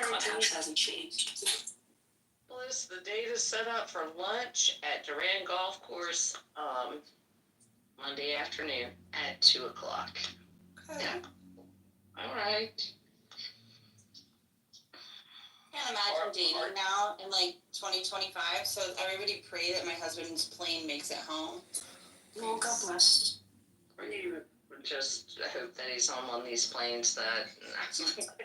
Clubhouse hasn't changed. Bliss, the date is set up for lunch at Duran Golf Course, Monday afternoon at 2:00. Okay. Yeah. All right. Can't imagine dating now in like 2025. So everybody pray that my husband's plane makes it home. Well, God bless. You just hope that he's on one of these planes that.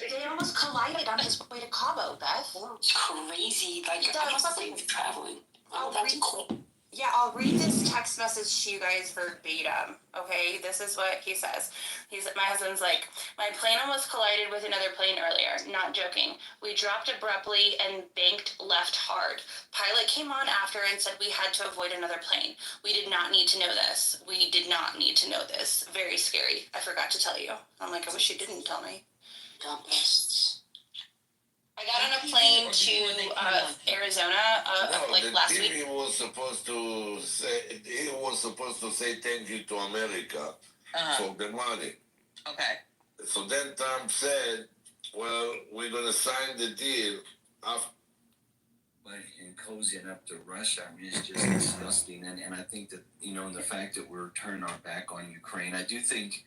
They almost collided on his way to Cabo, Beth. Oh, it's crazy. Like, I can't believe traveling. I'll That's read, cool. yeah, I'll read this text message to you guys verbatim. Okay, this is what he says. My husband's like, my plane almost collided with another plane earlier. Not joking. We dropped abruptly and banked left hard. Pilot came on after and said we had to avoid another plane. We did not need to know this. We did not need to know this. Very scary. I forgot to tell you. I'm like, I wish you didn't tell me. God bless. I got on a plane to Arizona last week. He was supposed to say thank you to America for the money. Okay. So then Trump said, well, we're going to sign the deal after. And cozying up to Russia, I mean, it's just disgusting. And I think that, the fact that we're turning our back on Ukraine, I do think,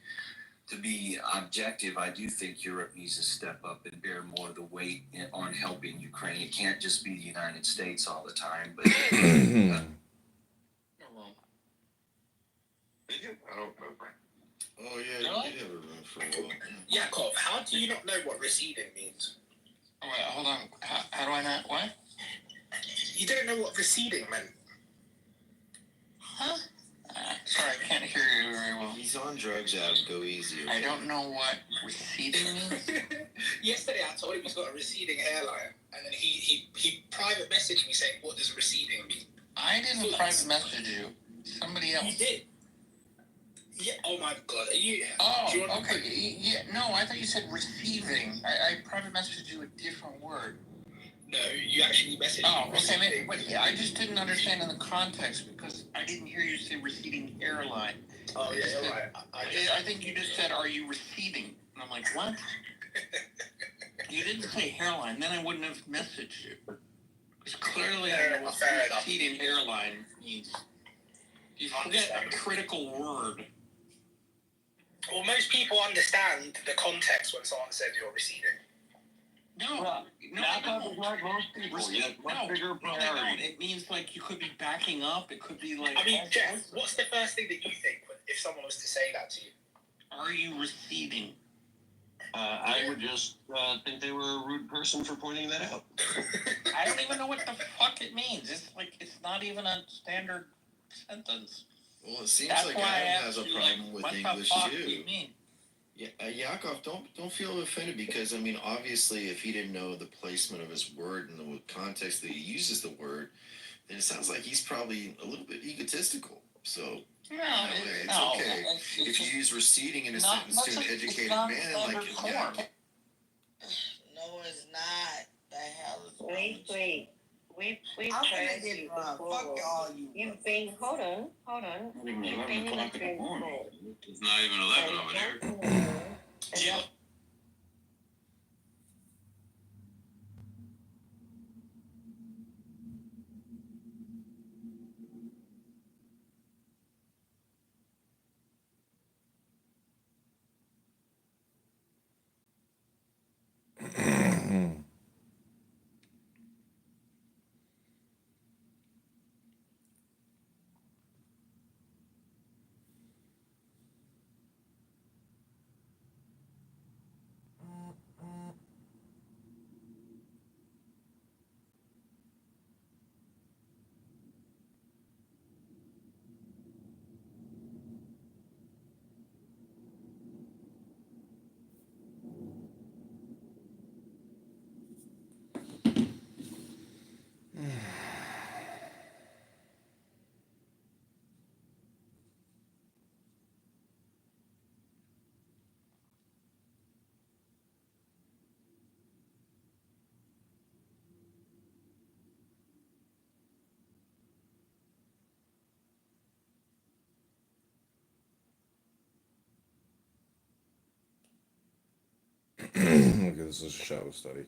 to be objective, I do think Europe needs to step up and bear more of the weight on helping Ukraine. It can't just be the United States all the time. But I don't know. Oh, yeah, Really? you did have a run for a while. Yakov, how do you not know what receding means? Oh, wait, hold on. How do I not? What? You don't know what receding meant? Huh? Sorry, I can't hear you very well. He's on drugs, Adam. Go easy. Okay? I don't know what receding means. Yesterday I told him he's got a receding hairline, and then he private messaged me saying, what does receding mean? I didn't private message you. Somebody else. You did? Yeah. Oh my God. Are you? Oh, do you want okay. Yeah. No, I thought you said receiving. I private messaged you a different word. No, you actually messaged me. Okay. Wait, I just didn't understand in the context because I didn't hear you say receding hairline. Oh, yeah, you're right. I think you just said, are you receding? And I'm like, what? You didn't say hairline, then I wouldn't have messaged you. Because clearly I know what receding hairline means. You forget a critical word. Well, most people understand the context when someone says you're receding. No, Like most people. bigger priority. It means like you could be backing up. It could be like. I mean, Jeff, what's the first thing that you think if someone was to say that to you? Are you receding? I would just think they were a rude person for pointing that out. I don't even know what the fuck it means. It's not even a standard sentence. Well, it seems That's like why Adam has a problem with English what the fuck too. do you mean? Yeah, Yakov, don't feel offended because I mean, obviously, if he didn't know the placement of his word and the context that he uses the word, then it sounds like he's probably a little bit egotistical. So it's okay if you use receding in a sentence to an educated man like Yakov. No, it's not. The hell is Wait. We I'm tried gonna get to drunk. before. Fuck all you. You've been hold on. Not even You've 11 been in o'clock the in the train morning. before. It's not even 11 over there. Yeah. Okay, this is a shadow study.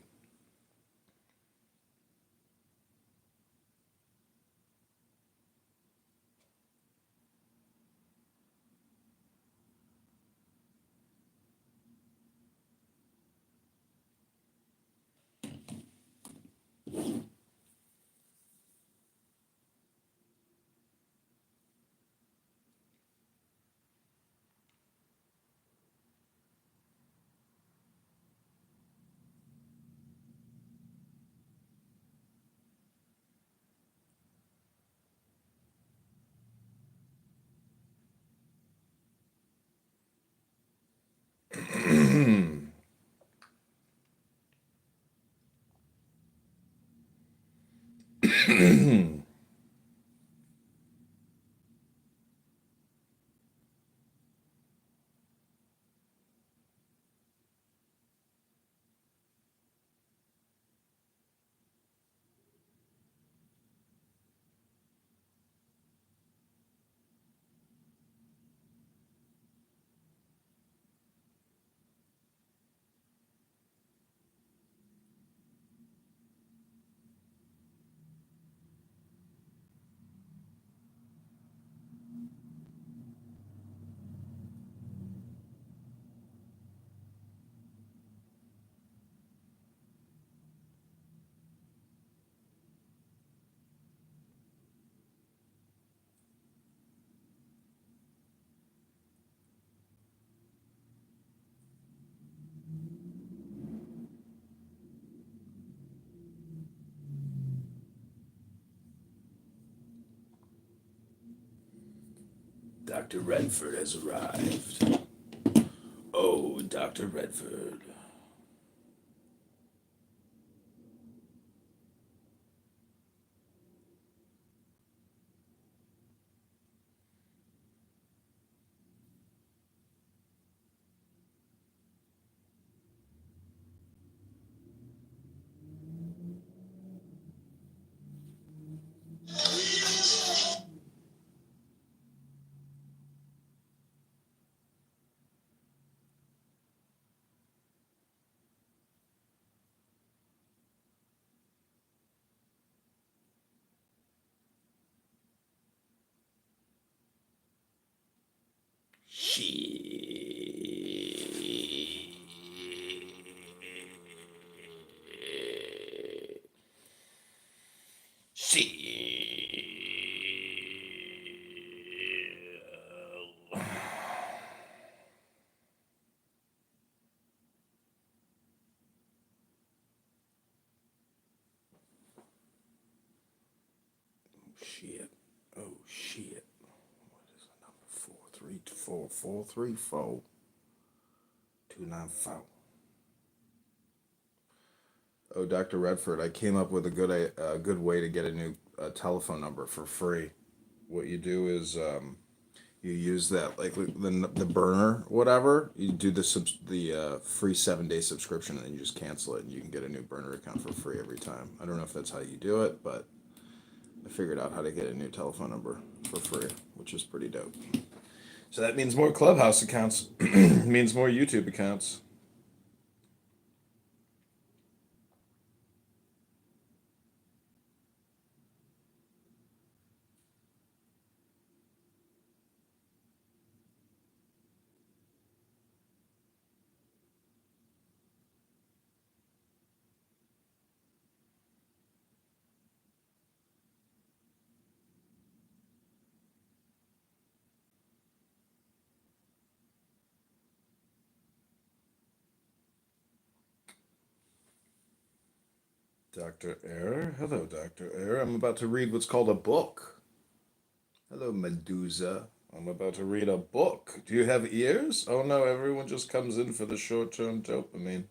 Dr. Redford has arrived. Oh, Dr. Redford. Shit. Oh shit. What is the number? 434 Oh, Dr. Redford, I came up with a good way to get a new telephone number for free. What you do is you use that like the burner whatever. You do the free 7-day subscription and then you just cancel it and you can get a new burner account for free every time. I don't know if that's how you do it, but I figured out how to get a new telephone number for free, which is pretty dope. So that means more Clubhouse accounts, means more YouTube accounts. Dr. Air. Hello, Dr. Air. I'm about to read what's called a book. Hello, Medusa. I'm about to read a book. Do you have ears? Oh no, everyone just comes in for the short-term dopamine.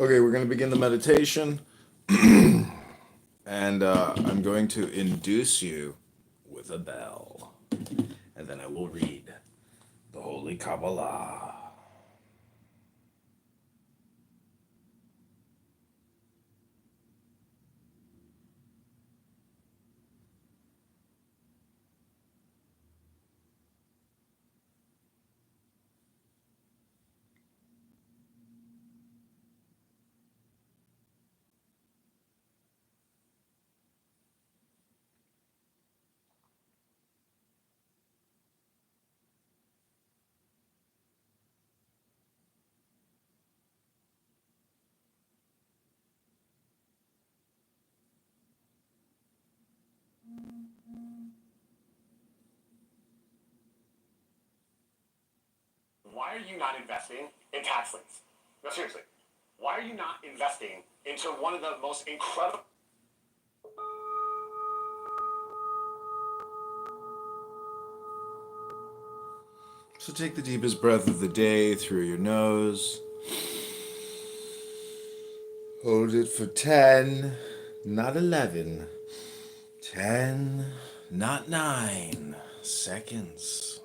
Okay, we're going to begin the meditation. And I'm going to induce you with a bell. And then I will read the Holy Kabbalah. Why are you not investing in tax liens? No, seriously. Why are you not investing into one of the most incredible... So take the deepest breath of the day through your nose. Hold it for 10, not 11. 10, not 9 seconds.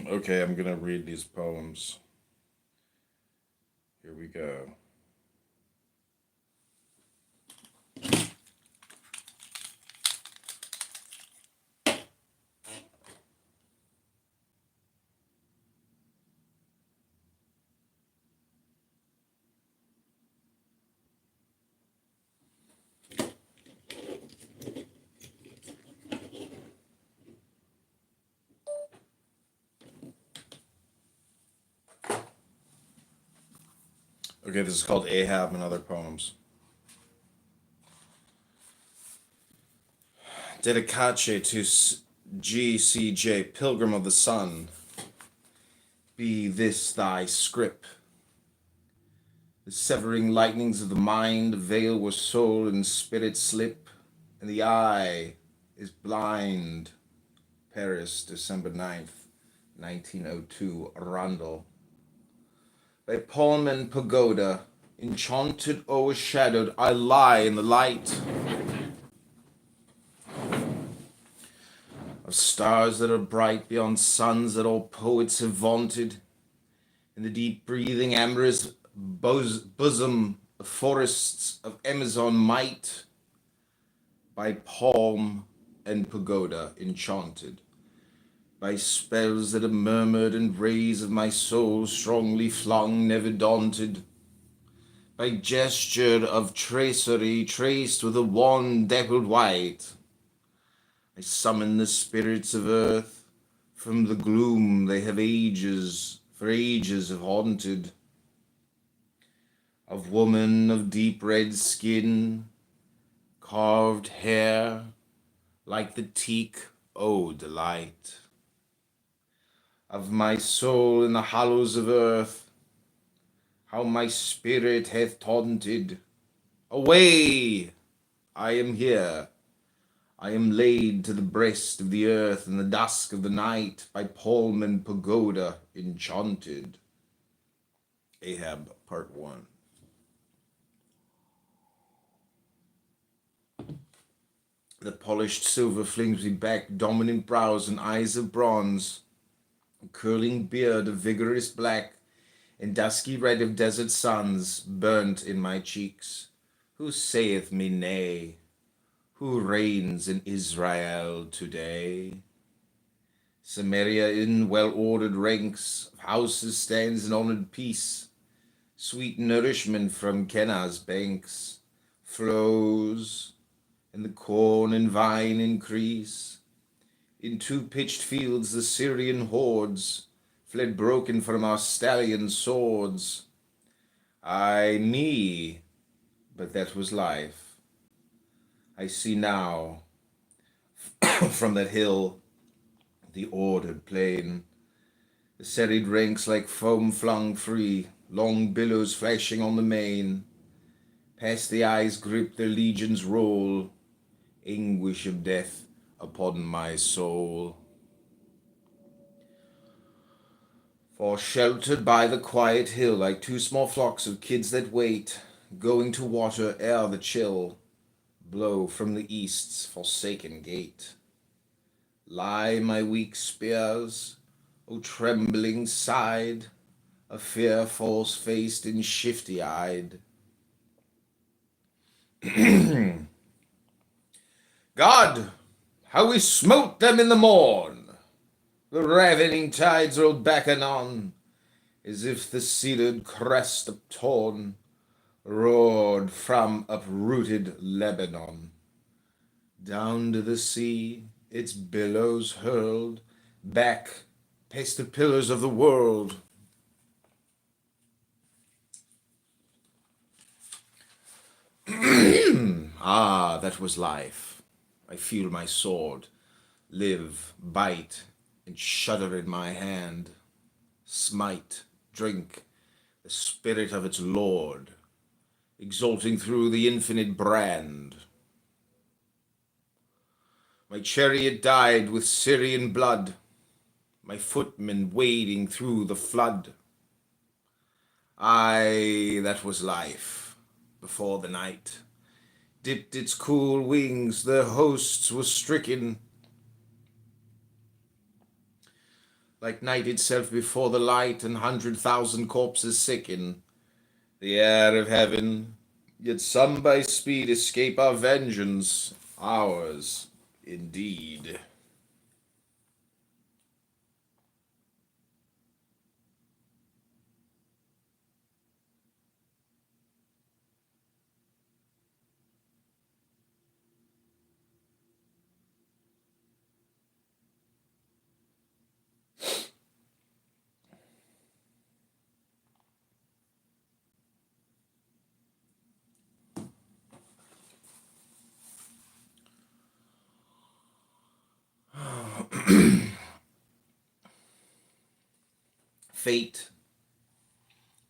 Okay, I'm going to read these poems. Here we go. Okay, this is called Ahab and Other Poems. Dedicace to G.C.J., Pilgrim of the Sun. Be this thy scrip. The severing lightnings of the mind veil where soul and spirit slip, and the eye is blind. Paris, December 9th, 1902, Arundel. By Pullman Pagoda, enchanted, overshadowed, I lie in the light of stars that are bright beyond suns that all poets have vaunted, in the deep breathing amorous bosom of forests of Amazon might, by palm and pagoda enchanted, by spells that have murmured and rays of my soul strongly flung, never daunted, by gesture of tracery traced with a wand dappled white, I summon the spirits of earth from the gloom they have for ages have haunted, of woman of deep red skin, carved hair, like the teak, oh delight, of my soul in the hollows of earth, how my spirit hath taunted, away, I am here, I am laid to the breast of the earth in the dusk of the night, by palm and pagoda enchanted. Ahab, Part 1. The polished silver flings me back, dominant brows and eyes of bronze, a curling beard of vigorous black, and dusky red of desert suns burnt in my cheeks. Who saith me nay? Who reigns in Israel today? Samaria in well-ordered ranks of houses stands in honored peace. Sweet nourishment from Kenah's banks flows, and the corn and vine increase. In two-pitched fields the Syrian hordes fled broken from our stallion swords. Ay me, but that was life. I see now, from that hill, the ordered plain, the serried ranks like foam flung free, long billows flashing on the main. Past the eyes grip their legions roll, anguish of death upon my soul. For sheltered by the quiet hill, like two small flocks of kids that wait, going to water ere the chill blow from the east's forsaken gate, lie my weak spears, O trembling side, a fear false-faced and shifty-eyed. God, how we smote them in the morn! The ravening tides rolled back anon, as if the cedar crest uptorn roared from uprooted Lebanon. Down to the sea its billows hurled, back past the pillars of the world. Ah, that was life. I feel my sword live, bite, and shudder in my hand. Smite, drink, the spirit of its lord, exulting through the infinite brand. My chariot dyed with Syrian blood, my footmen wading through the flood. Aye, that was life, before the night dipped its cool wings, the hosts were stricken, like night itself before the light, and 100,000 corpses sicken the air of heaven, yet some by speed escape our vengeance, ours indeed. Fate,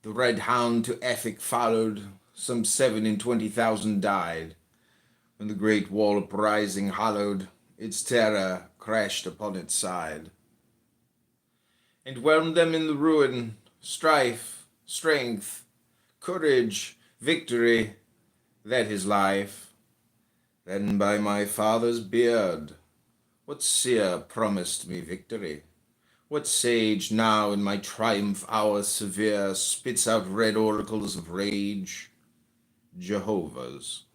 the red hound to Ethic followed, some 27,000 died, when the great wall uprising hollowed, its terror crashed upon its side, and whelmed them in the ruin, strife, strength, courage, victory, that is life. Then by my father's beard, what seer promised me victory? What sage now in my triumph hour severe spits out red oracles of rage? Jehovah's.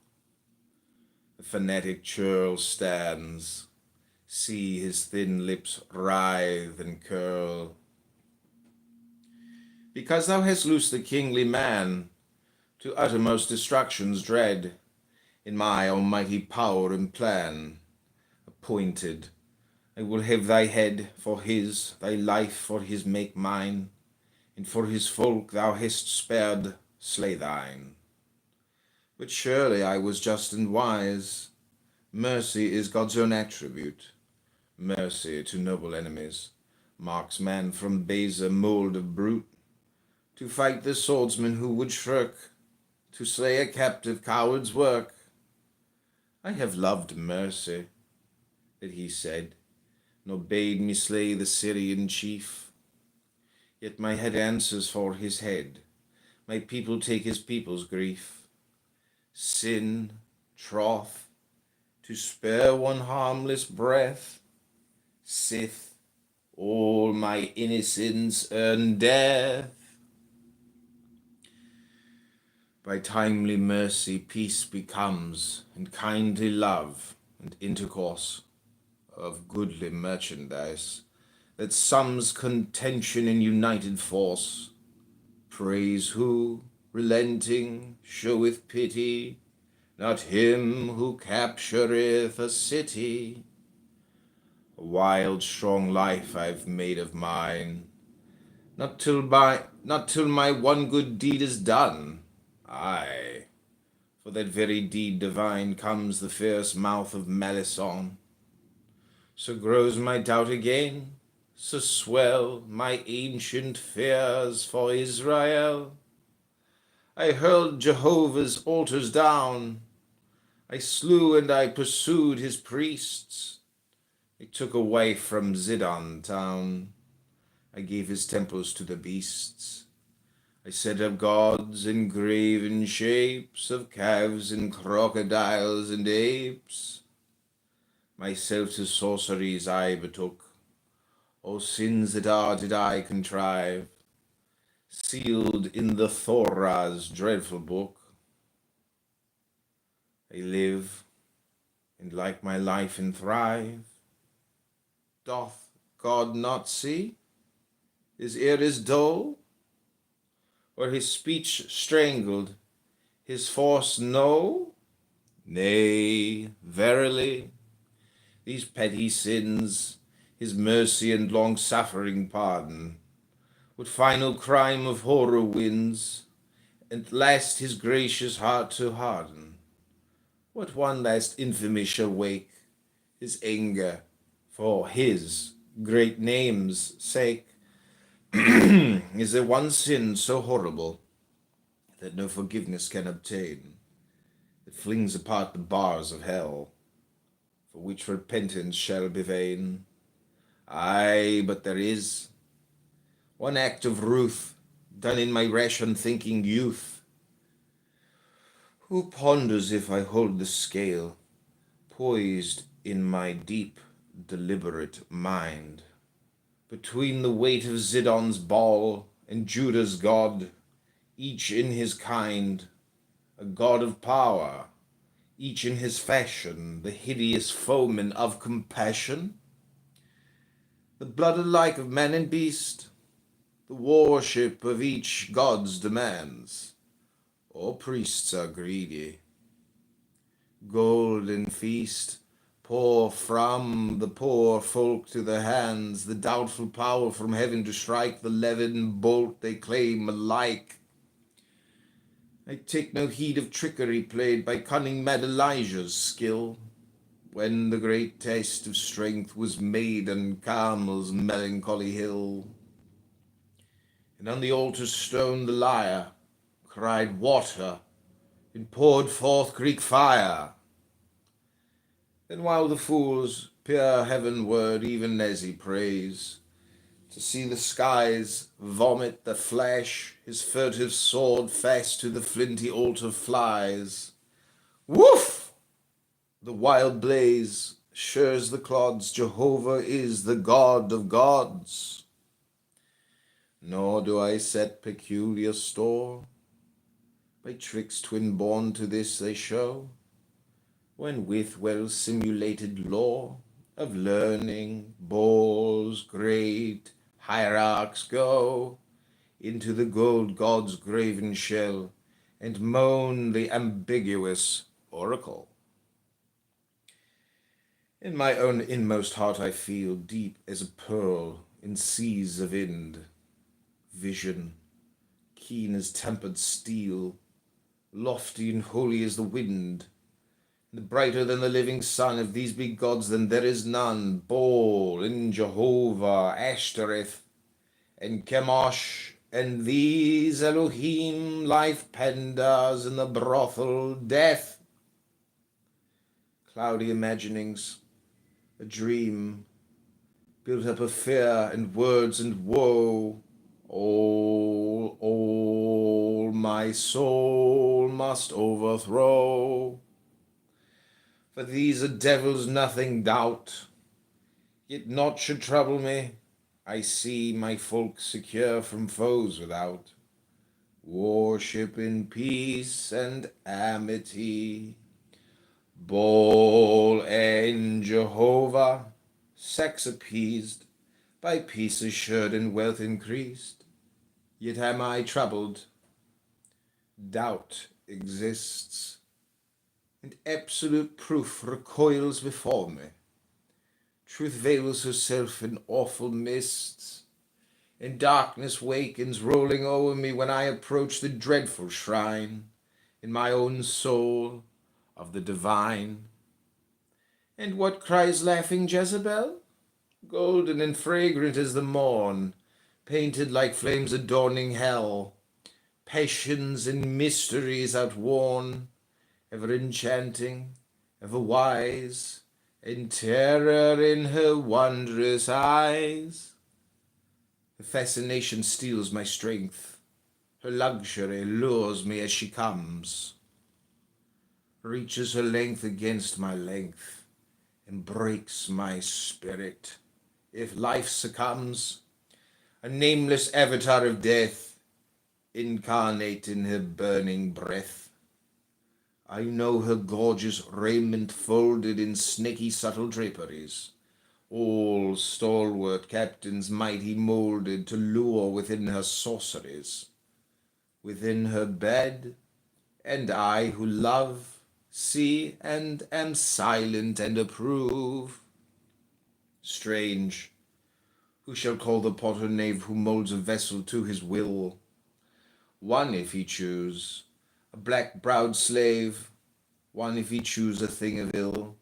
The fanatic churl stands, see his thin lips writhe and curl. Because thou hast loosed the kingly man to uttermost destruction's dread, in my almighty power and plan, appointed, I will have thy head for his, thy life for his make mine, and for his folk thou hast spared, slay thine. But surely I was just and wise. Mercy is God's own attribute. Mercy to noble enemies marks man from baser mould of brute, to fight the swordsman who would shirk, to slay a captive coward's work. I have loved mercy, that he said, nor bade me slay the Syrian chief. Yet my head answers for his head, my people take his people's grief. Sin, troth, to spare one harmless breath, sith all my innocence earn death. By timely mercy peace becomes, and kindly love, and intercourse of goodly merchandise, that sums contention in united force. Praise who, relenting, showeth pity, not him who captureth a city. A wild strong life I've made of mine, not till my one good deed is done. Aye, for that very deed divine comes the fierce mouth of malice on. So grows my doubt again, so swell my ancient fears for Israel. I hurled Jehovah's altars down, I slew and I pursued his priests. I took away from Zidon town, I gave his temples to the beasts. I set up gods in graven shapes of calves and crocodiles and apes. Myself to sorceries I betook, all sins that are did I contrive, sealed in the Thorah's dreadful book. I live, and like my life and thrive. Doth God not see? His ear is dull? Or his speech strangled, his force no? Nay, verily, these petty sins, his mercy and long-suffering pardon, what final crime of horror wins, and last his gracious heart to harden? What one last infamy shall wake his anger for his great name's sake? Is there one sin so horrible that no forgiveness can obtain, that flings apart the bars of hell, for which repentance shall be vain? Aye, but there is one act of ruth done in my rash unthinking youth. Who ponders if I hold the scale poised in my deep, deliberate mind, between the weight of Zidon's ball and Judah's God, each in his kind, a god of power, each in his fashion, the hideous foeman of compassion? The blood alike of man and beast, the worship of each god's demands. All priests are greedy. Gold and feast pour from the poor folk to their hands, the doubtful power from heaven to strike the levin bolt they claim alike. I take no heed of trickery played by cunning mad Elijah's skill, when the great test of strength was made on Carmel's melancholy hill. And on the altar's stone the lyre cried water, and poured forth Greek fire. Then while the fools peer heavenward, even as he prays, to see the skies vomit the flesh, his furtive sword fast to the flinty altar flies. Woof! The wild blaze shares the clods, Jehovah is the God of gods. Nor do I set peculiar store by tricks twin born to this they show, when with well simulated lore of learning balls great hierarchs go into the gold god's graven shell and moan the ambiguous oracle. In my own inmost heart I feel, deep as a pearl in seas of Ind, vision, keen as tempered steel, lofty and holy as the wind, and brighter than the living sun. If these be gods, then there is none. Baal and Jehovah, Ashtoreth and Chemosh, and these Elohim, life pandas in the brothel, death. Cloudy imaginings, a dream, built up of fear and words and woe. All my soul must overthrow. For these are devils, nothing doubt, yet naught should trouble me. I see my folk secure from foes without. Worship in peace and amity. Baal and Jehovah, sex appeased, by peace assured and wealth increased. Yet am I troubled. Doubt exists, and absolute proof recoils before me. Truth veils herself in awful mists, and darkness wakens rolling o'er me when I approach the dreadful shrine in my own soul of the divine. And what cries laughing Jezebel? Golden and fragrant as the morn, painted like flames adorning hell, passions and mysteries outworn, ever enchanting, ever wise, and terror in her wondrous eyes. Her fascination steals my strength, her luxury lures me as she comes, reaches her length against my length, and breaks my spirit. If life succumbs, a nameless avatar of death, incarnate in her burning breath. I know her gorgeous raiment folded in snaky subtle draperies, all stalwart captains mighty molded to lure within her sorceries. Within her bed, and I who love, see, and am silent and approve. Strange, who shall call the potter knave who molds a vessel to his will? One if he choose, a black-browed slave, one if he choose a thing of ill,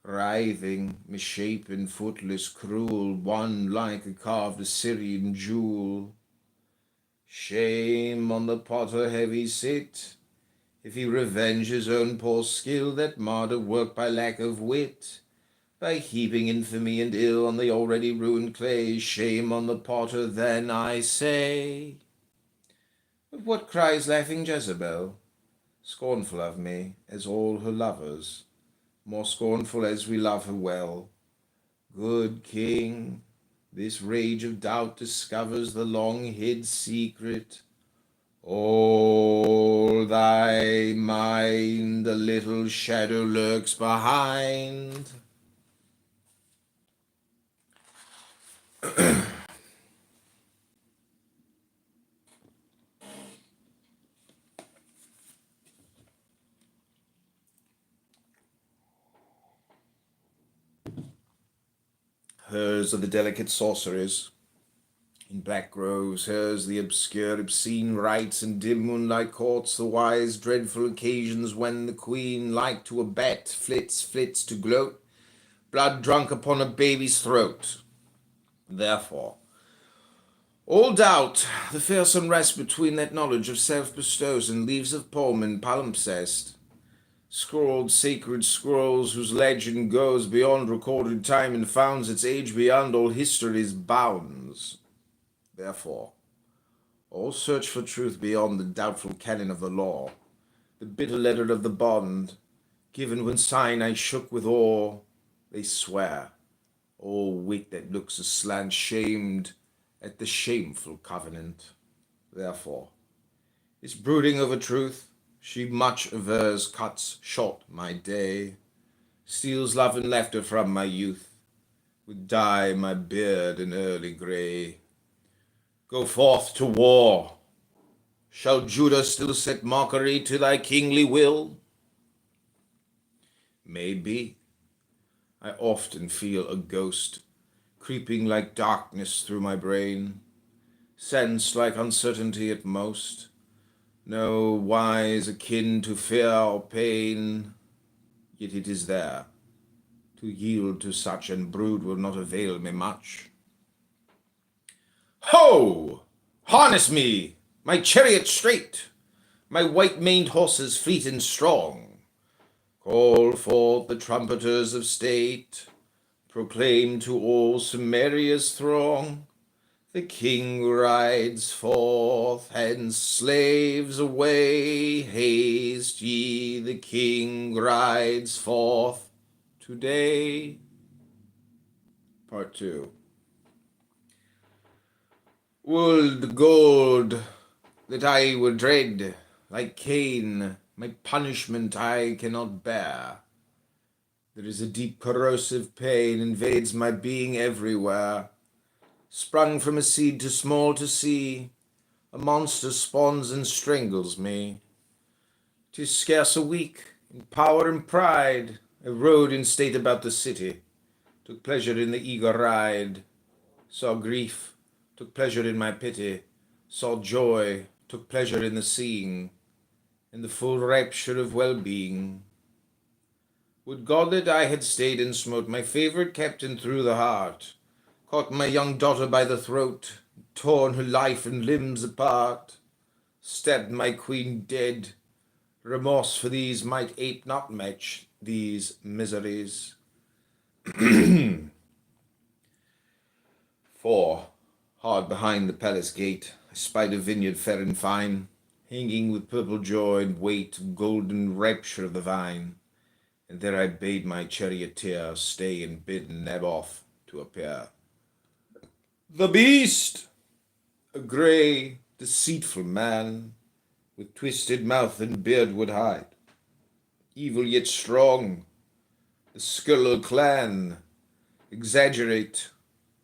writhing, misshapen, footless, cruel, one like a carved Assyrian jewel. Shame on the potter heavy sit, if he revenge his own poor skill that marred a work by lack of wit, by heaping infamy and ill on the already ruined clay. Shame on the potter, then, I say. But what cries laughing Jezebel? Scornful of me, as all her lovers, more scornful as we love her well. Good king, this rage of doubt discovers the long-hid secret. All thy mind a little shadow lurks behind. Hers are the delicate sorceries in black groves, hers the obscure obscene rites and dim moonlight courts, the wise dreadful occasions when the queen, like to a bat, flits to gloat, blood drunk upon a baby's throat. Therefore, all doubt, the fierce unrest between that knowledge of self bestows and leaves of palm and palimpsest, scrawled sacred scrolls whose legend goes beyond recorded time and founds its age beyond all history's bounds. Therefore, all search for truth beyond the doubtful canon of the law, the bitter letter of the bond, given when Sinai shook with awe, they swear, all wit that looks aslant shamed at the shameful covenant. Therefore, this brooding over truth, she much avers, cuts short my day, steals love and laughter from my youth, would dye my beard an early grey. Go forth to war. Shall Judah still set mockery to thy kingly will? Maybe. I often feel a ghost creeping like darkness through my brain, sense like uncertainty at most, no wise akin to fear or pain, yet it is there. To yield to such and brood will not avail me much. Ho! Harness me, my chariot straight, my white-maned horses fleet and strong. Call forth the trumpeters of state, proclaim to all Samaria's throng, the king rides forth, and slaves away, haste ye, the king rides forth today. Part 2. Would gold that I were dread, like Cain, my punishment I cannot bear. There is a deep corrosive pain invades my being everywhere. Sprung from a seed too small to see, a monster spawns and strangles me. 'Tis scarce a week, in power and pride, I rode in state about the city, took pleasure in the eager ride, saw grief, took pleasure in my pity, saw joy, took pleasure in the seeing, in the full rapture of well-being. Would God that I had stayed and smote my favorite captain through the heart, caught my young daughter by the throat, torn her life and limbs apart, stabbed my queen dead. Remorse for these might ape not match these miseries. For, hard behind the palace gate, I spied a vineyard fair and fine, hanging with purple joy and weight of golden rapture of the vine. And there I bade my charioteer stay and bid Naboth to appear. The beast! A grey, deceitful man, with twisted mouth and beard would hide. Evil yet strong, the Skirl clan, exaggerate,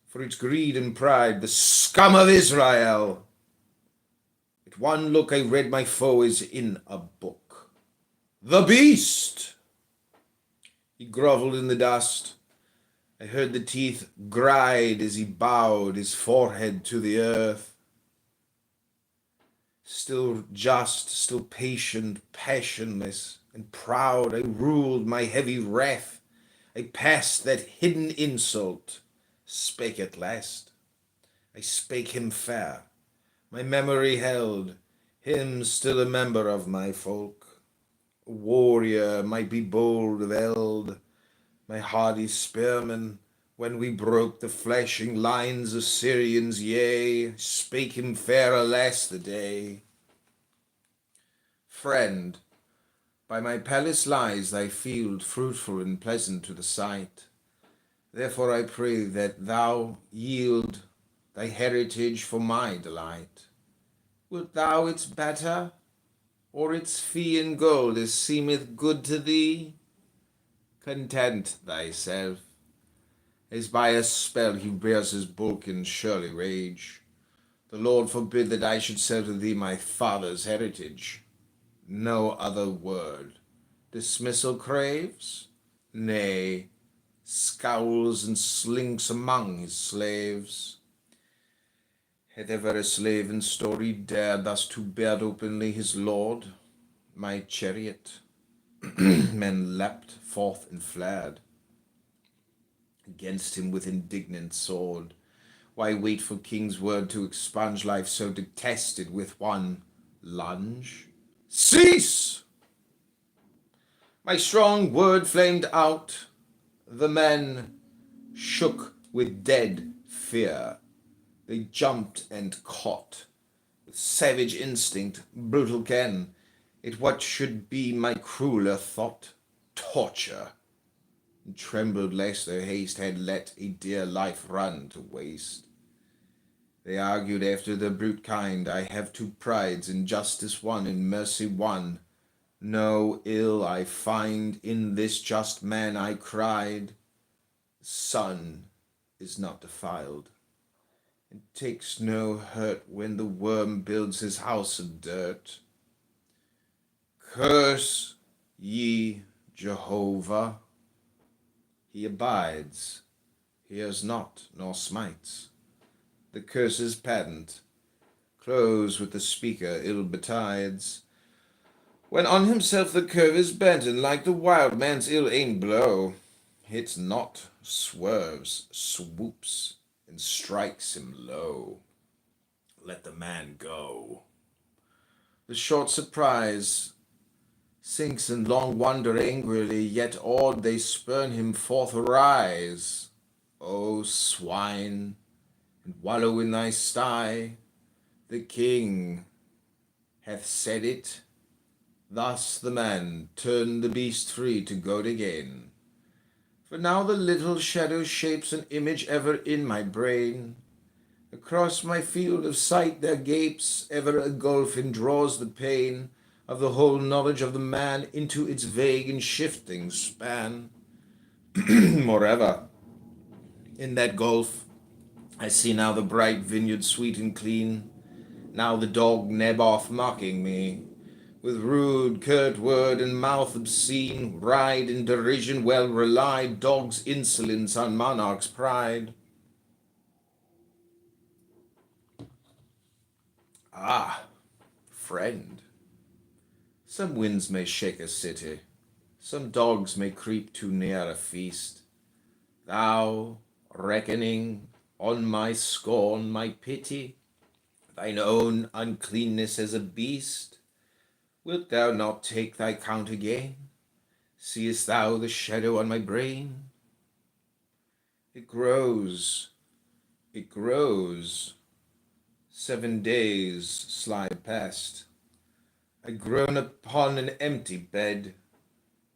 for its greed and pride, the scum of Israel. At one look I read my foe is in a book. The beast! He grovelled in the dust. I heard the teeth grind as he bowed his forehead to the earth. Still just, still patient, passionless, and proud, I ruled my heavy wrath. I passed that hidden insult, spake at last. I spake him fair, my memory held, him still a member of my folk. A warrior might be bold of eld, my hardy spearman, when we broke the flashing lines of Syrians, yea, spake him fair, alas the day. Friend, by my palace lies thy field, fruitful and pleasant to the sight. Therefore I pray that thou yield thy heritage for my delight. Wilt thou its better, or its fee in gold, as seemeth good to thee? Content thyself, as by a spell he bears his bulk in surely rage. The Lord forbid that I should sell to thee my father's heritage. No other word. Dismissal craves? Nay, scowls and slinks among his slaves. Hath ever a slave in story dared thus to beard openly his lord? My chariot, men leapt forth and fled against him with indignant sword. Why wait for king's word to expunge life so detested with one lunge? Cease! My strong word flamed out. The men shook with dead fear. They jumped and caught. With savage instinct, brutal ken, it what should be my crueler thought, torture, and trembled lest their haste had let a dear life run to waste. They argued after the brute kind, I have two prides, in justice one, in mercy one. No ill I find in this just man, I cried. The sun is not defiled, and takes no hurt when the worm builds his house of dirt. Curse ye Jehovah. He abides, hears not, nor smites. The curse is patent, close with the speaker ill betides. When on himself the curve is bent, and like the wild man's ill-aimed blow, hits not, swerves, swoops, and strikes him low. Let the man go. The short surprise sinks in long wonder angrily, yet awed they spurn him forth arise. O swine, and wallow in thy sty, the king hath said it. Thus the man turned the beast free to goad again. For now the little shadow shapes an image ever in my brain. Across my field of sight there gapes ever a gulf and draws the pain of the whole knowledge of the man into its vague and shifting span. Moreover, in that gulf I see now the bright vineyard sweet and clean, now the dog Naboth mocking me, with rude curt word and mouth obscene, ride in derision well relied, dog's insolence on monarch's pride. Ah, friend, some winds may shake a city, some dogs may creep too near a feast. Thou, reckoning on my scorn, my pity, thine own uncleanness as a beast, wilt thou not take thy count again? Seest thou the shadow on my brain? It grows, it grows. 7 days slide past. I groan upon an empty bed.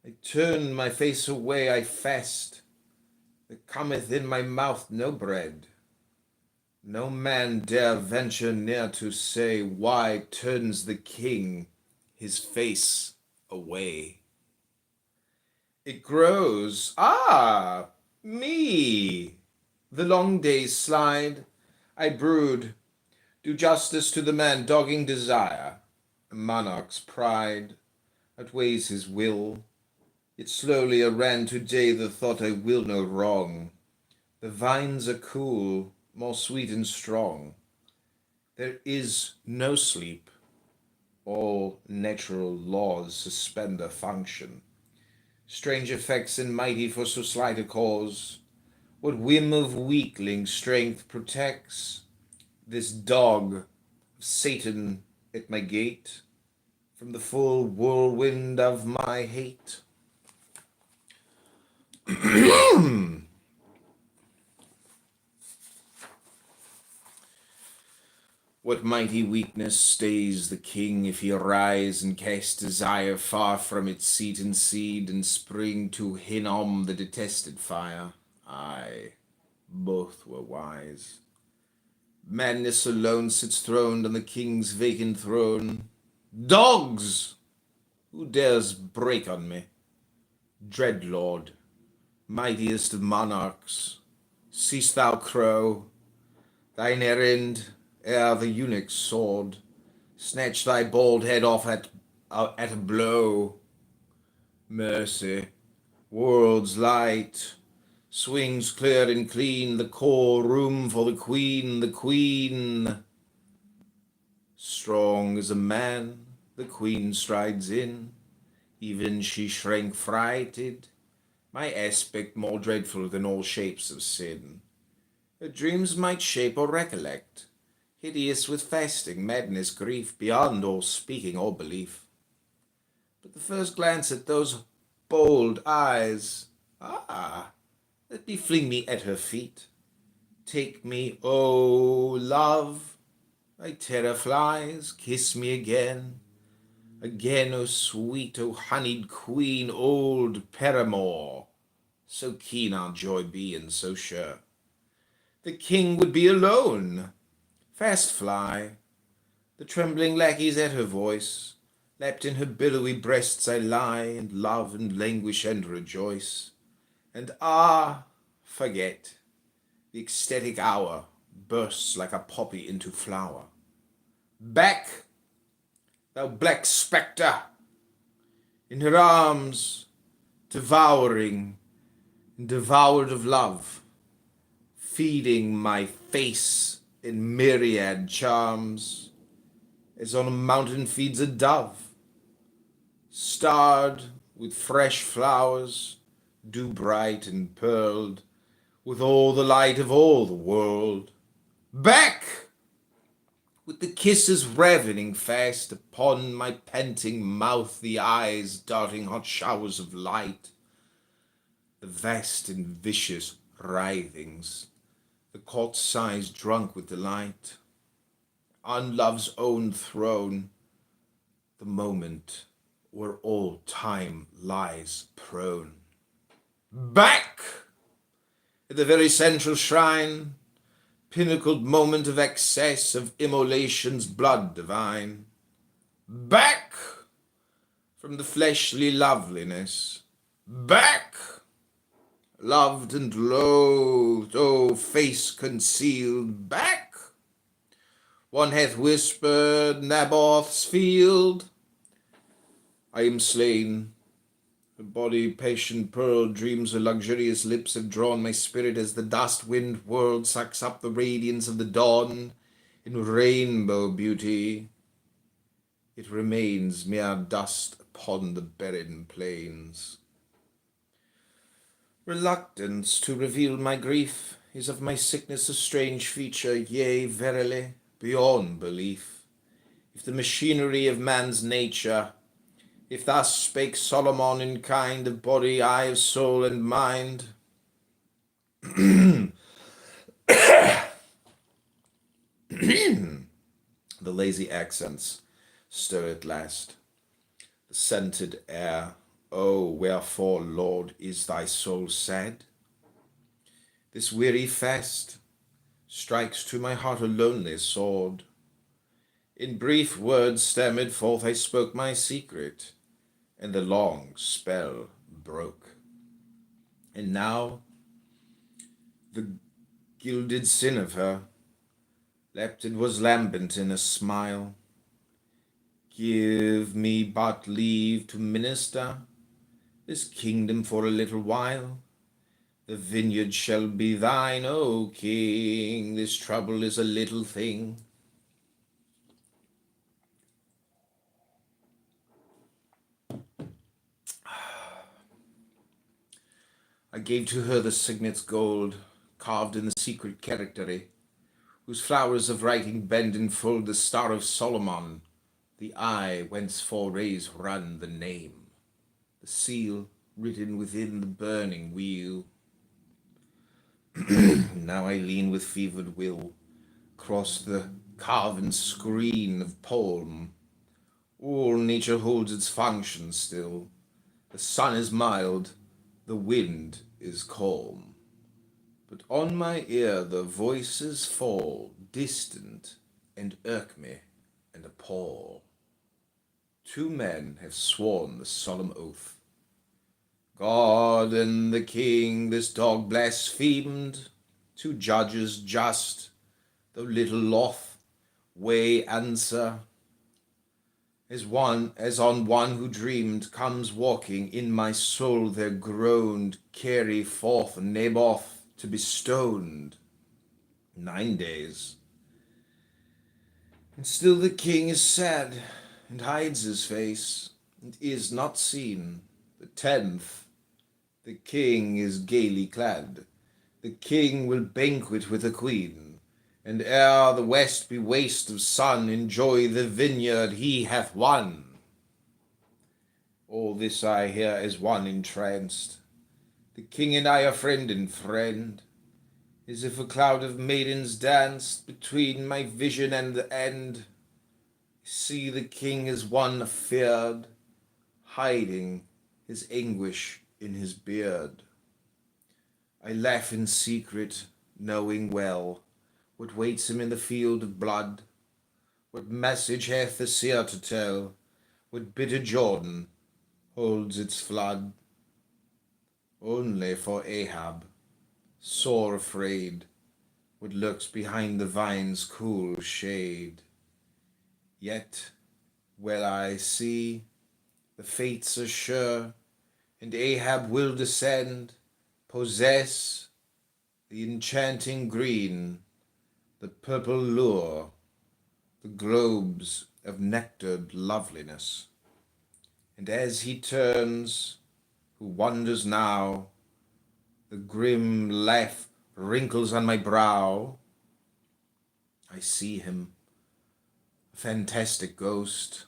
I turn my face away, I fast. There cometh in my mouth no bread. No man dare venture near to say, why turns the king his face away? It grows, ah, me. The long days slide. I brood, do justice to the man dogging desire. A monarch's pride outweighs his will. Yet slowly aran today the thought I will no wrong. The vines are cool, more sweet and strong. There is no sleep. All natural laws suspend their function. Strange effects and mighty for so slight a cause. What whim of weakling strength protects? This dog of Satan at my gate, from the full whirlwind of my hate. What mighty weakness stays the king if he arise and cast desire far from its seat and seed, and spring to Hinnom the detested fire? Aye, both were wise. Madness alone sits throned on the king's vacant throne. Dogs! Who dares break on me? Dread lord, mightiest of monarchs, seest thou crow? Thine errand ere the eunuch's sword snatch thy bald head off at a blow. Mercy, world's light, swings clear and clean, the core room for the queen, the queen. Strong as a man, the queen strides in, even she shrank frighted, my aspect more dreadful than all shapes of sin. Her dreams might shape or recollect, hideous with fasting, madness, grief, beyond all speaking or belief. But the first glance at those bold eyes. Ah, let me fling me at her feet. Take me, oh love, thy terror flies, kiss me again. Again, oh sweet, oh honeyed queen, old paramour, so keen our joy be and so sure. The king would be alone. Fast fly. The trembling lackeys at her voice. Lapped in her billowy breasts I lie, and love and languish and rejoice. And forget. The ecstatic hour bursts like a poppy into flower. Back, thou black spectre! In her arms, devouring, and devoured of love, feeding my face in myriad charms, as on a mountain feeds a dove, starred with fresh flowers, dew bright and pearled, with all the light of all the world. Back! With the kisses ravening fast upon my panting mouth, the eyes darting hot showers of light, the vast and vicious writhings, the caught sighs drunk with delight, on love's own throne, the moment where all time lies prone. Back! At the very central shrine, pinnacled moment of excess of immolation's blood divine. Back from the fleshly loveliness. Back, loved and loathed, oh face concealed. Back, one hath whispered Naboth's field. I am slain. The body, patient pearl, dreams her luxurious lips have drawn my spirit as the dust-wind world sucks up the radiance of the dawn in rainbow beauty. It remains mere dust upon the barren plains. Reluctance to reveal my grief is of my sickness a strange feature, yea, verily, beyond belief. If the machinery of man's nature, if thus spake Solomon in kind of body, eye of soul and mind, the lazy accents stir at last, the scented air. Oh, wherefore, Lord, is thy soul sad? This weary fast strikes to my heart a lonely sword. In brief words stammered forth I spoke my secret, and the long spell broke. And now the gilded sin of her leapt and was lambent in a smile. Give me but leave to minister this kingdom for a little while. The vineyard shall be thine, O King. This trouble is a little thing. I gave to her the signet's gold, carved in the secret charactery, whose flowers of writing bend and fold the star of Solomon, the eye whence four rays run the name, the seal written within the burning wheel. Now I lean with fevered will across the carven screen of palm. All nature holds its function still. The sun is mild, the wind is calm. But on my ear the voices fall, distant, and irk me and appall. Two men have sworn the solemn oath. God and the king this dog blasphemed. Two judges just, though little loth, weigh answer. As on one who dreamed, comes walking in my soul there groaned, carry forth Naboth to be stoned. 9 days. And still the king is sad, and hides his face, and is not seen. The 10th, the king is gaily clad. The king will banquet with the queen, and ere the west be waste of sun, enjoy the vineyard he hath won. All this I hear as one entranced. The king and I are friend and friend, as if a cloud of maidens danced between my vision and the end. See the king as one afeard, hiding his anguish in his beard. I laugh in secret, knowing well what waits him in the field of blood. What message hath the seer to tell? What bitter Jordan holds its flood? Only for Ahab, sore afraid, what lurks behind the vine's cool shade. Yet, well I see, the fates are sure, and Ahab will descend, possess the enchanting green, the purple lure, the globes of nectared loveliness. And as he turns, who wonders now, the grim laugh wrinkles on my brow. I see him, a fantastic ghost,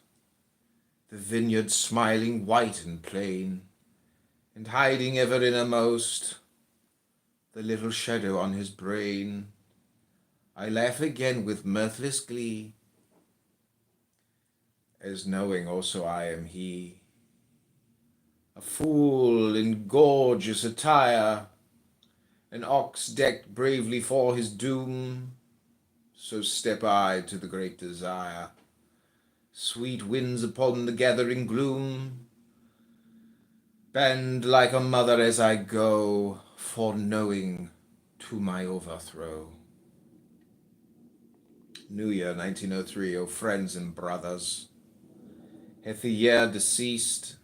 the vineyard smiling white and plain, and hiding ever innermost the little shadow on his brain. I laugh again with mirthless glee, as knowing also I am he, a fool in gorgeous attire, an ox decked bravely for his doom. So step I to the great desire. Sweet winds upon the gathering gloom, bend like a mother as I go, foreknowing to my overthrow. New Year 1903, O friends and brothers, hath the year deceased,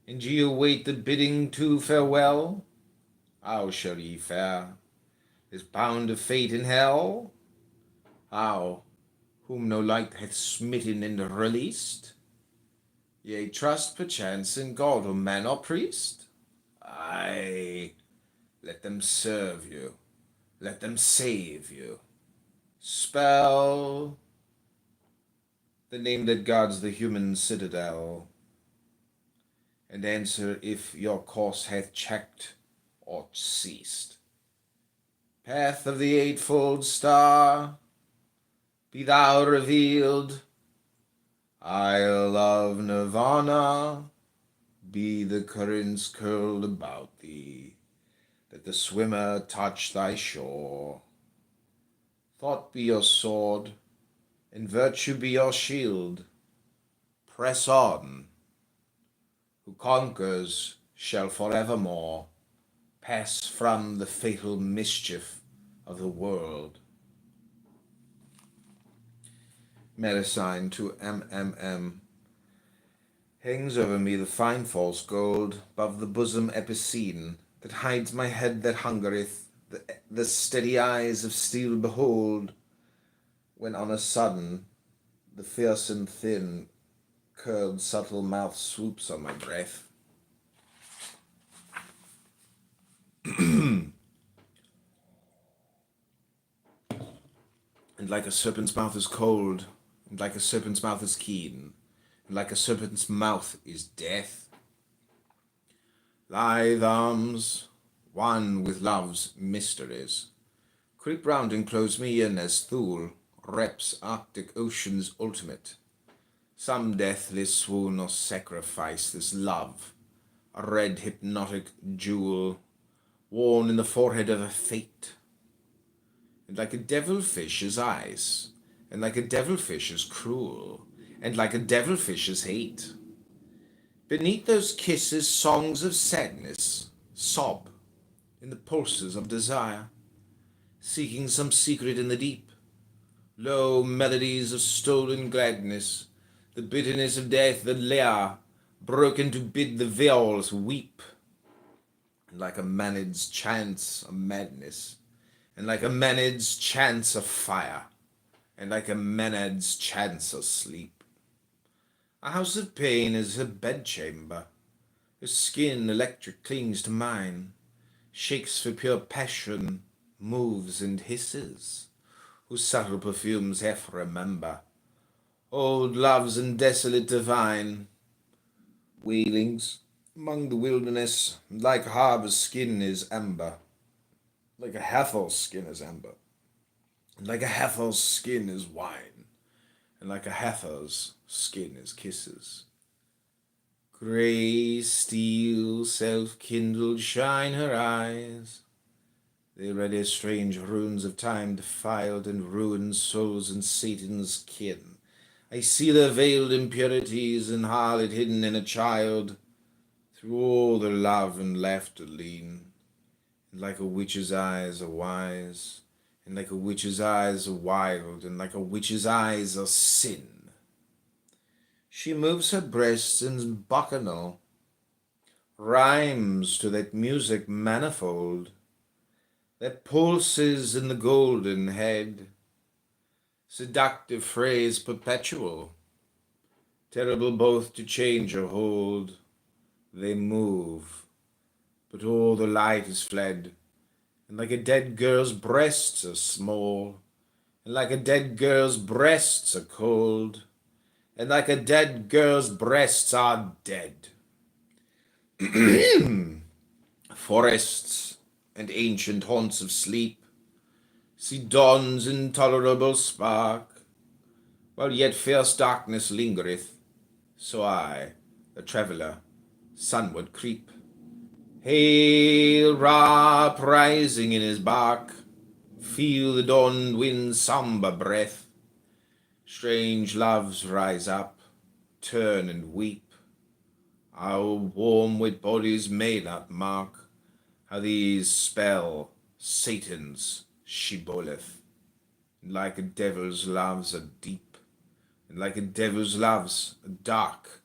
and ye await the bidding to farewell? How shall ye fare? Is bound of fate in hell? How, whom no light hath smitten and released? Yea, trust perchance in God or man or priest? Aye, let them serve you, let them save you. Spell the name that guards the human citadel, and answer if your course hath checked or ceased. Path of the eightfold star, be thou revealed. Isle of Nirvana, be the currents curled about thee, that the swimmer touch thy shore. Thought be your sword, and virtue be your shield. Press on. Who conquers shall forevermore pass from the fatal mischief of the world. Medicine to MMM. Hangs over me the fine false gold, above the bosom epicene, that hides my head that hungereth, the steady eyes of steel behold, when on a sudden the fierce and thin, curled subtle mouth swoops on my breath. And like a serpent's mouth is cold, and like a serpent's mouth is keen, and like a serpent's mouth is death. Lithe arms, one with love's mysteries, creep round and close me in as Thule wraps Arctic ocean's ultimate. Some deathless swoon or sacrifice this love, a red hypnotic jewel, worn in the forehead of a fate. And like a devilfish is ice, and like a devilfish is cruel, and like a devilfish is hate. Beneath those kisses songs of sadness sob in the pulses of desire, seeking some secret in the deep. Low melodies of stolen gladness, the bitterness of death, the lyre, broken to bid the viols weep. And like a Maenad's chants of madness, and like a Maenad's chants of fire, and like a Maenad's chants of sleep. A house of pain is her bedchamber, her skin electric clings to mine, shakes for pure passion, moves and hisses, whose subtle perfumes half remember, old loves and desolate divine, Wailings among the wilderness, like a harbor's skin is amber, like a Hethel's skin is amber, and like a Hethel's skin is wine, and like a heifer's skin is kisses. Grey steel, self-kindled, shine her eyes. They ready strange runes of time defiled and ruined souls and Satan's kin. I see their veiled impurities and harlot hidden in a child. Through all their love and laughter lean. And like a witch's eyes are wise, and like a witch's eyes are wild, and like a witch's eyes are sin. She moves her breasts in bacchanal, rhymes to that music manifold, that pulses in the golden head, seductive phrase perpetual, terrible both to change or hold. They move, but all the light is fled, and like a dead girl's breasts are small, and like a dead girl's breasts are cold, and like a dead girl's breasts are dead. Forests and ancient haunts of sleep see dawn's intolerable spark, while yet fierce darkness lingereth, so I, a traveller, sunward creep. Hail, Ra uprising in his bark, feel the dawn wind's sombre breath. Strange loves rise up, turn and weep. Our warm wet bodies may not mark how these spell Satan's shibboleth. And like a devil's loves are deep, and like a devil's loves are dark,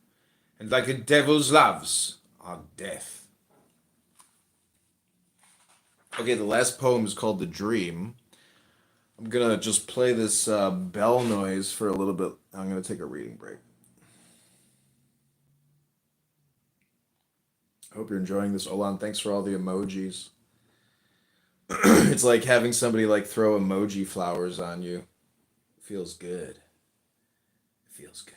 and like a devil's loves are death. Okay, the last poem is called The Dream. I'm gonna just play this bell noise for a little bit. I'm gonna take a reading break. I hope you're enjoying this. Olan, thanks for all the emojis. It's like having somebody like throw emoji flowers on you. It feels good. It feels good.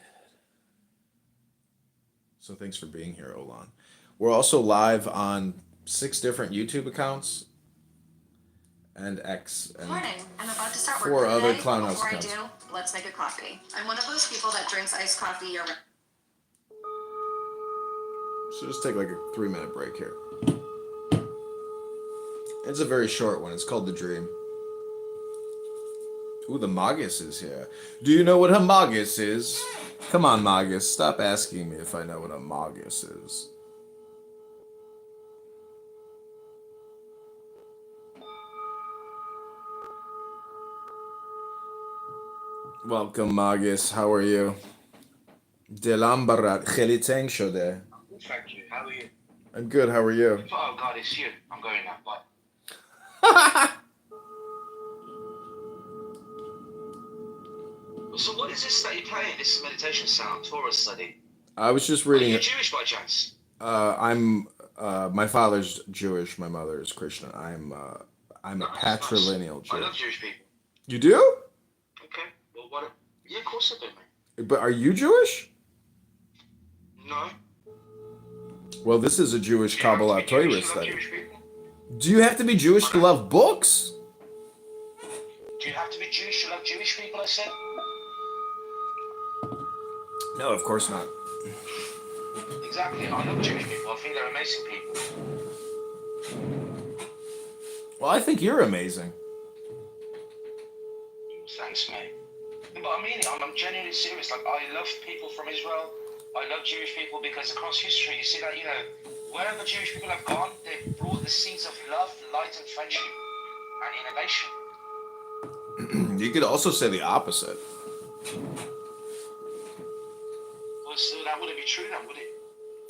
So thanks for being here, Olan. We're also live on 6 different YouTube accounts and X and Morning. I'm about to start 4 work other today. Clown House Before accounts. I do, let's make a coffee. I'm one of those people that drinks iced coffee year round. So just take like a 3-minute break here. It's a very short one. It's called The Dream. Ooh, the Magus is here. Do you know what a Magus is? Come on, Magus. Stop asking me if I know what a Magus is. Welcome, Magus. How are you? Delam barat kheli teng shode. Thank you. How are you? I'm good. How are you? Oh God, it's you. I'm going now. Bye. So what is this that you're playing? This is meditation sound, Torah study. I was just Are reading you it. Jewish by chance? I'm my father's Jewish, my mother is Christian. I'm a Nice. patrilineal I Jew. love Jewish people. You do? Okay. Well, what? Yeah, of course I do, mate. But are you Jewish? No. Well, this is a Jewish Do you have to Kabbalah be Torah Jewish to love study. Jewish people? Do you have to be Jewish to love books? Do you have to be Jewish to love Jewish people? I said. No, of course not. Exactly. I love Jewish people. I think they're amazing people. Well, I think you're amazing. Thanks, mate. But I mean it. I'm genuinely serious. Like, I love people from Israel. I love Jewish people because across history, you see that, wherever Jewish people have gone, they've brought the seeds of love, light, and friendship and innovation. You could also say the opposite. Well, so that wouldn't be true then, would it?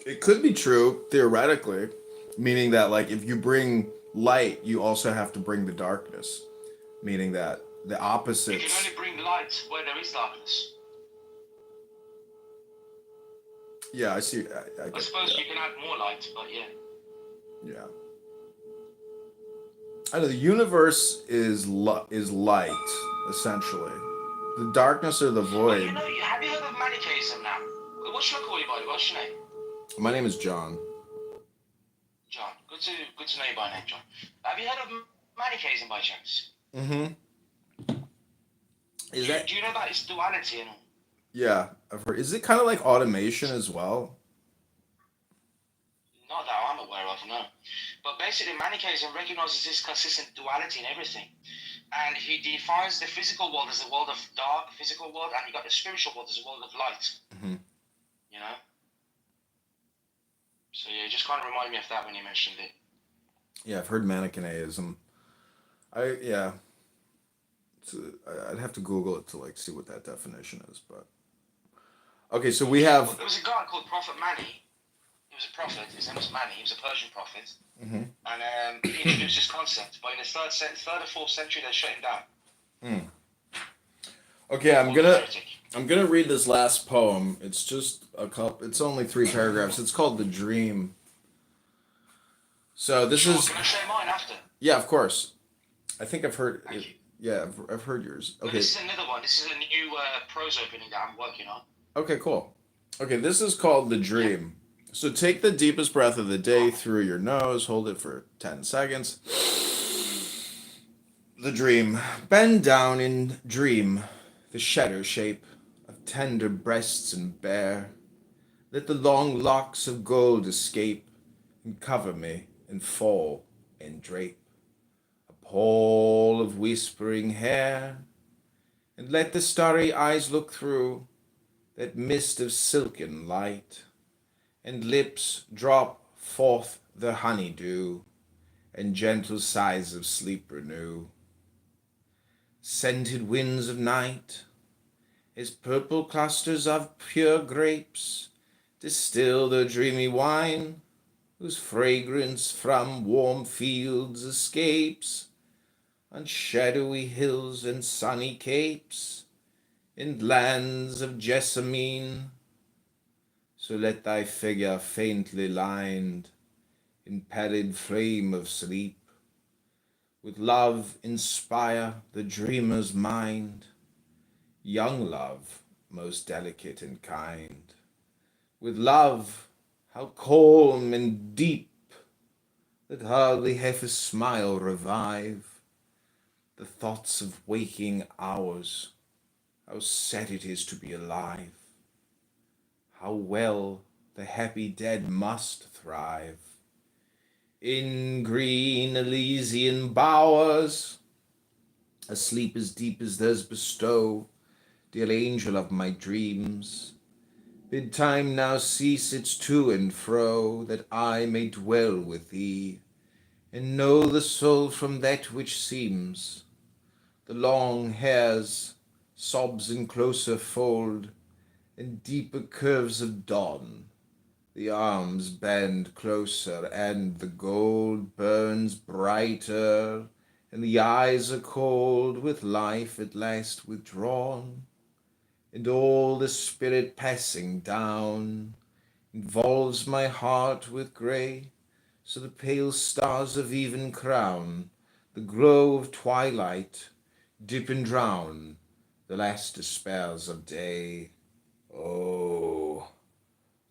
It could be true, theoretically, meaning that, like, if you bring light, you also have to bring the darkness, meaning that the You opposites. can only bring light where there is darkness. Yeah, I see. I I get, suppose yeah. you can add more light, but yeah. Yeah. I know the universe is light, essentially. The darkness or the Well, void. have you heard of Manichaeism now? What should I call you, by the way? What's your name? My name is John. John. Good to know you by name, John. Have you heard of manichaeism by chance? Mm-hmm. Is that? Do you know about its duality and all? Yeah, I've heard. Is it kind of like automation as well? Not that I'm aware of, no. But basically, Manichaeism recognizes this consistent duality in everything. And he defines the physical world as a world of dark, physical world, and you got the spiritual world as a world of light. Mm-hmm. You know? So yeah, it just kind of reminded me of that when you mentioned it. Yeah, I've heard Manichaeism. Yeah. I'd have to Google it to like see what that definition is, but okay. So we have. There was a guy called Prophet Mani. He was a prophet. His name was Mani. He was a Persian prophet, Mm-hmm. and he introduced this concept. But in the third or fourth century, they shut him down. Okay, I'm gonna read this last poem. It's just a couple. It's only 3 paragraphs. It's called "The Dream." So this is. Can I share mine after? Yeah, of course. I think I've heard. Thank you. Yeah, I've heard yours. No, Okay. this is another one. This is a new prose opening that I'm working on. Okay, cool. Okay, this is called "The Dream." So take the deepest breath of the day through your nose. Hold it for 10 seconds. The dream. Bend down and dream the shadow shape of tender breasts and bare. Let the long locks of gold escape and cover me and fall and drape. A pall of whispering hair. And let the starry eyes look through that mist of silken light. And lips drop forth the honeydew, and gentle sighs of sleep renew. Scented winds of night, as purple clusters of pure grapes, distill the dreamy wine, whose fragrance from warm fields escapes, on shadowy hills and sunny capes, in lands of jessamine. So let thy figure faintly lined, in pallid flame of sleep, with love inspire the dreamer's mind, young love most delicate and kind. With love, how calm and deep, that hardly hath a smile revive the thoughts of waking hours, how sad it is to be alive. How well the happy dead must thrive in green Elysian bowers, a sleep as deep as theirs bestow, dear angel of my dreams. Bid time now cease its to and fro, that I may dwell with thee, and know the soul from that which seems. The long hairs sobs in closer fold, and deeper curves of dawn, the arms bend closer, and the gold burns brighter, and the eyes are cold with life at last withdrawn, and all the spirit passing down involves my heart with grey, so the pale stars of even crown the glow of twilight, dip and drown the last despairs of day. Oh,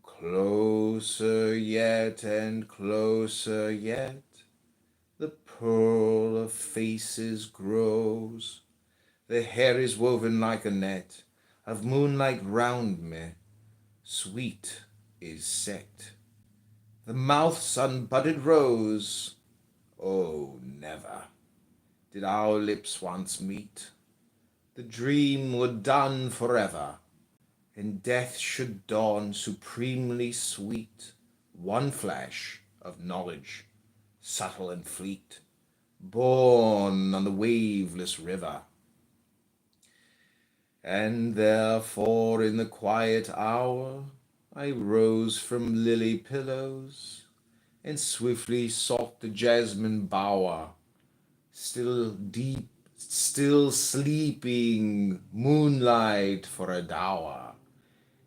closer yet and closer yet, the pearl of faces grows. The hair is woven like a net of moonlight round me, sweet is set. The mouth's unbudded rose. Oh, never did our lips once meet. The dream were done forever, and death should dawn supremely sweet, one flash of knowledge, subtle and fleet, born on the waveless river. And therefore in the quiet hour I rose from lily pillows, and swiftly sought the jasmine bower, still deep, still sleeping, moonlight for a dower,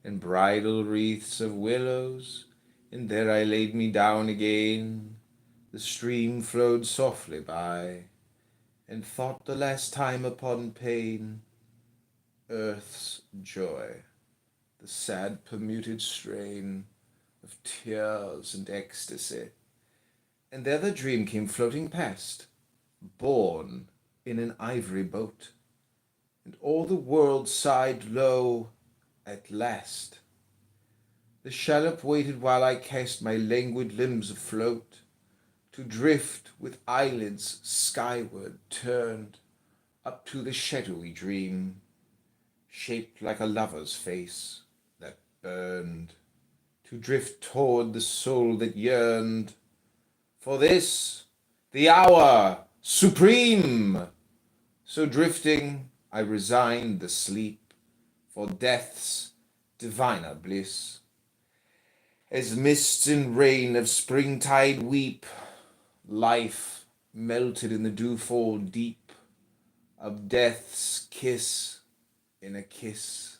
and bridal wreaths of willows, and there I laid me down again. The stream flowed softly by, and thought the last time upon pain, earth's joy, the sad permuted strain of tears and ecstasy. And there the dream came floating past, borne in an ivory boat, and all the world sighed low, at last. The shallop waited while I cast my languid limbs afloat, to drift with eyelids skyward turned, up to the shadowy dream, shaped like a lover's face that burned, to drift toward the soul that yearned for this, the hour supreme. So drifting, I resigned the sleep for death's diviner bliss. As mists and rain of springtide weep, life melted in the dewfall deep of death's kiss in a kiss.